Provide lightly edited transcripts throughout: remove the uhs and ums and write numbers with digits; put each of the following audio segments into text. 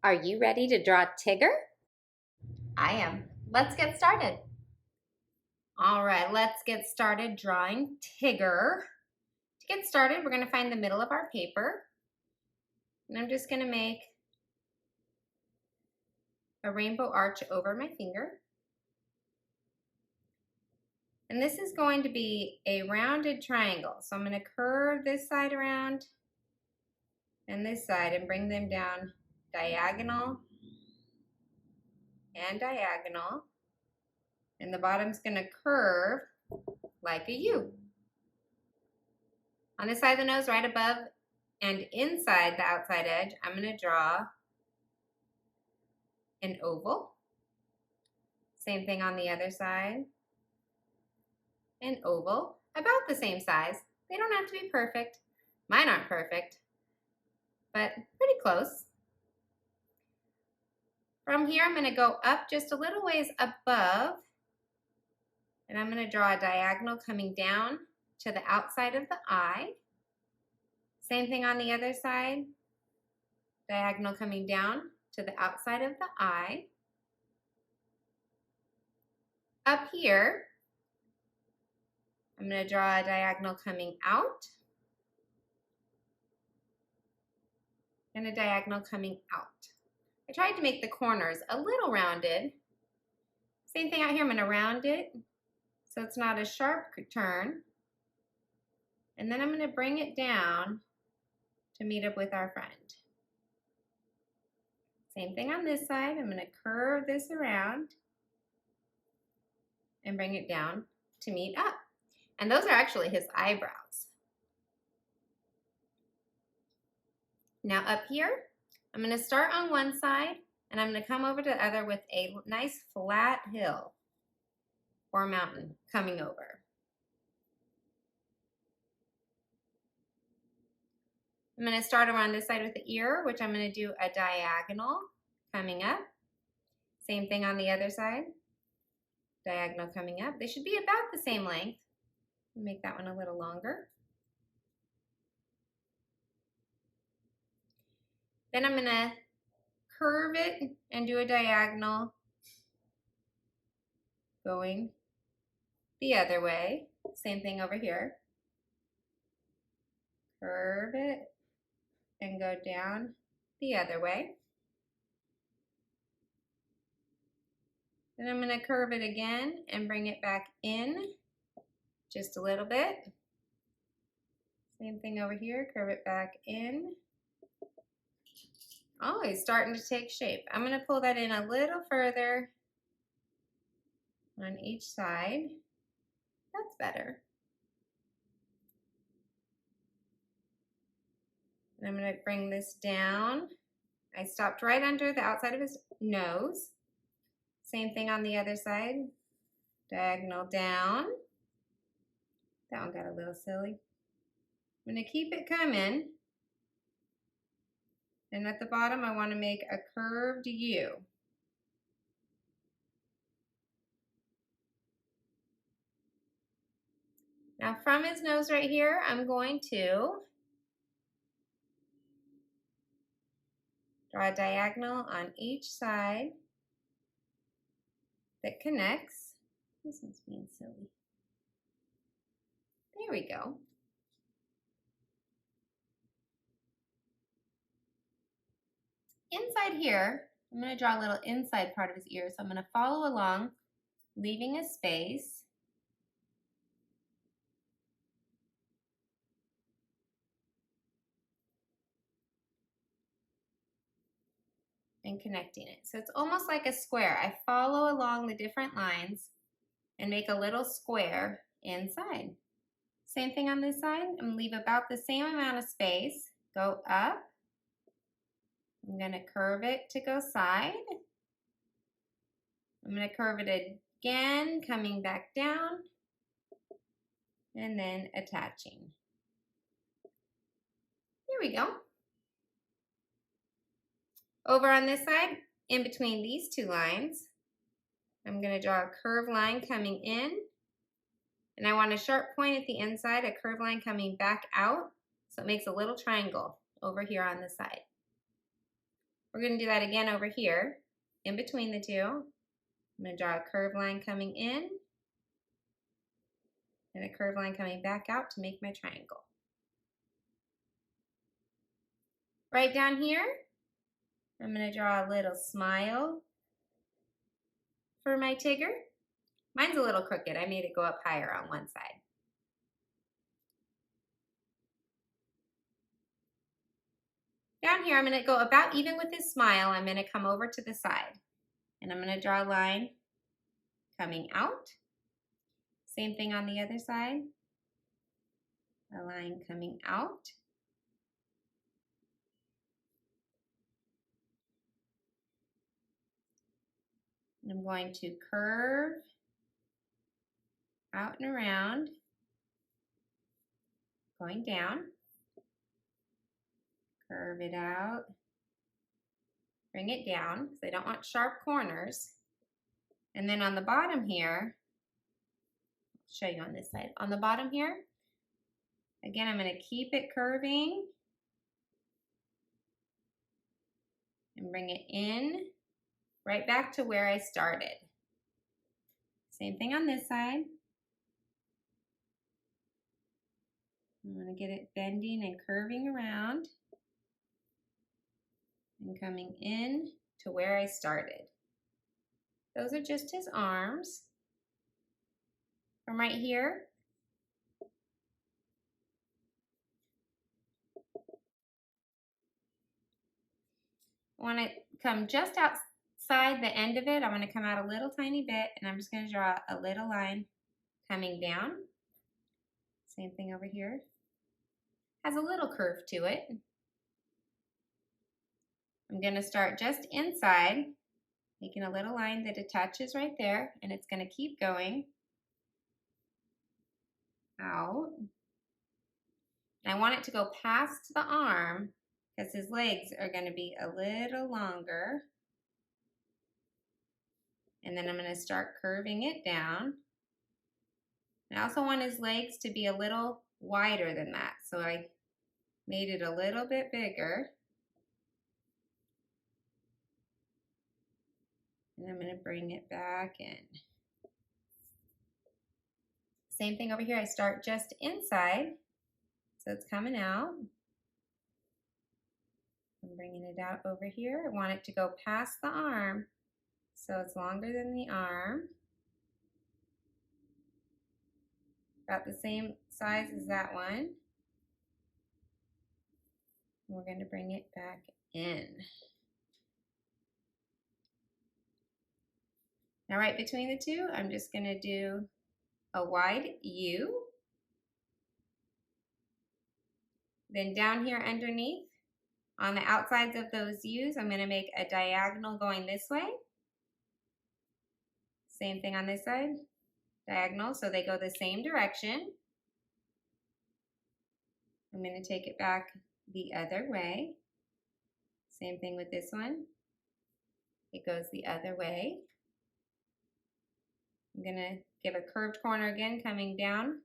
Are you ready to draw Tigger? I am. Let's get started. All right, let's get started drawing Tigger. To get started, we're going to find the middle of our paper. And I'm just going to make a rainbow arch over my finger. And this is going to be a rounded triangle. So I'm going to curve this side around and this side and bring them down diagonal and diagonal. And the bottom's going to curve like a U. On this side of the nose, right above and inside the outside edge, I'm going to draw an oval. Same thing on the other side. An oval, about the same size. They don't have to be perfect. Mine aren't perfect, but pretty close. From here, I'm going to go up just a little ways above, and I'm going to draw a diagonal coming down to the outside of the eye. Same thing on the other side. Diagonal coming down to the outside of the eye. Up here, I'm going to draw a diagonal coming out and a diagonal coming out. I tried to make the corners a little rounded. Same thing out here, I'm going to round it so it's not a sharp turn. And then I'm going to bring it down to meet up with our friend. Same thing on this side. I'm going to curve this around and bring it down to meet up. And those are actually his eyebrows. Now up here, I'm going to start on one side and I'm going to come over to the other with a nice flat hill or mountain coming over. I'm going to start around this side with the ear, which I'm going to do a diagonal coming up. Same thing on the other side. Diagonal coming up. They should be about the same length. Make that one a little longer. Then I'm going to curve it and do a diagonal going the other way. Same thing over here. Curve it and go down the other way. Then I'm going to curve it again and bring it back in just a little bit. Same thing over here, curve it back in. Oh, it's starting to take shape. I'm going to pull that in a little further on each side. That's better. And I'm going to bring this down. I stopped right under the outside of his nose. Same thing on the other side. Diagonal down. That one got a little silly. I'm going to keep it coming. And at the bottom, I want to make a curved U. Now from his nose right here, I'm going to draw a diagonal on each side that connects. This one's being silly. There we go. Inside here, I'm going to draw a little inside part of his ear. So I'm going to follow along, leaving a space. And connecting it. So it's almost like a square. I follow along the different lines and make a little square inside. Same thing on this side. I'm going to leave about the same amount of space. Go up. I'm going to curve it to go side. I'm going to curve it again, coming back down, and then attaching. Here we go. Over on this side, in between these two lines, I'm going to draw a curved line coming in, and I want a sharp point at the inside, a curved line coming back out, so it makes a little triangle over here on the side. We're going to do that again over here, in between the two. I'm going to draw a curved line coming in and a curved line coming back out to make my triangle. Right down here, I'm going to draw a little smile for my Tigger. Mine's a little crooked. I made it go up higher on one side. Down here, I'm going to go about even with his smile. I'm going to come over to the side. And I'm going to draw a line coming out. Same thing on the other side. A line coming out. And I'm going to curve out and around, going down. Curve it out. Bring it down because I don't want sharp corners. And then on the bottom here, I'll show you on this side. On the bottom here, again, I'm going to keep it curving and bring it in right back to where I started. Same thing on this side. I'm going to get it bending and curving around and coming in to where I started. Those are just his arms. From right here, I want to come just outside the end of it. I'm going to come out a little tiny bit, and I'm just going to draw a little line coming down. Same thing over here. Has a little curve to it. I'm going to start just inside, making a little line that attaches right there, and it's going to keep going out. And I want it to go past the arm because his legs are going to be a little longer. And then I'm going to start curving it down. And I also want his legs to be a little wider than that, so I made it a little bit bigger. And I'm going to bring it back in. Same thing over here. I start just inside, so it's coming out. I'm bringing it out over here. I want it to go past the arm, so it's longer than the arm. About the same size as that one. We're going to bring it back in. Now right between the two, I'm just going to do a wide U. Then down here underneath, on the outsides of those U's, I'm going to make a diagonal going this way. Same thing on this side, diagonal, so they go the same direction. I'm going to take it back the other way. Same thing with this one. It goes the other way. I'm going to give a curved corner again coming down.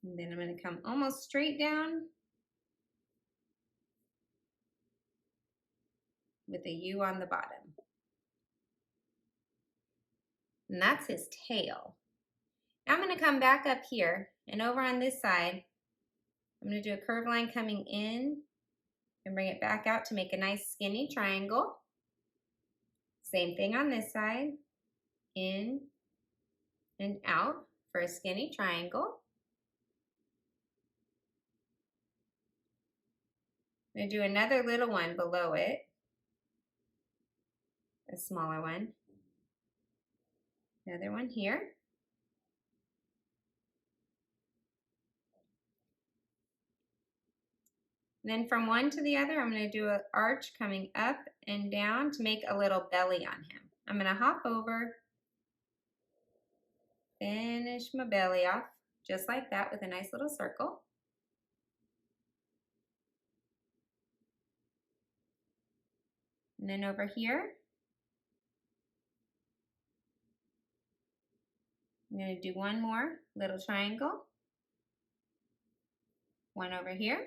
And then I'm going to come almost straight down with a U on the bottom. And that's his tail. Now I'm going to come back up here, and over on this side, I'm going to do a curved line coming in and bring it back out to make a nice skinny triangle. Same thing on this side, in and out for a skinny triangle. I'm going to do another little one below it, a smaller one. Another one here. And then from one to the other, I'm going to do an arch coming up and down to make a little belly on him. I'm going to hop over, finish my belly off just like that with a nice little circle. And then over here, I'm going to do one more little triangle. One over here.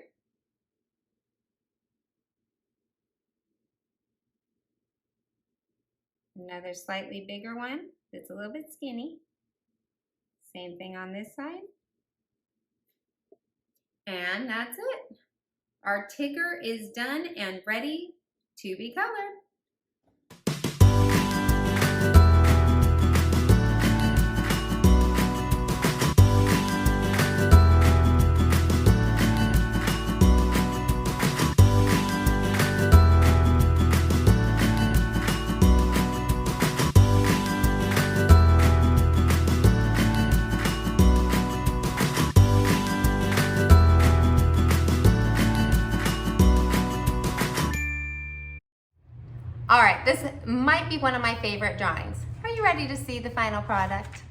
Another slightly bigger one that's a little bit skinny. Same thing on this side. And that's it. Our Tigger is done and ready to be colored. All right, this might be one of my favorite drawings. Are you ready to see the final product?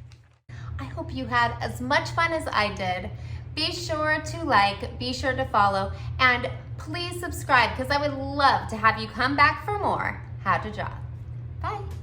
I hope you had as much fun as I did. Be sure to like, be sure to follow, and please subscribe because I would love to have you come back for more How to Draw. Bye.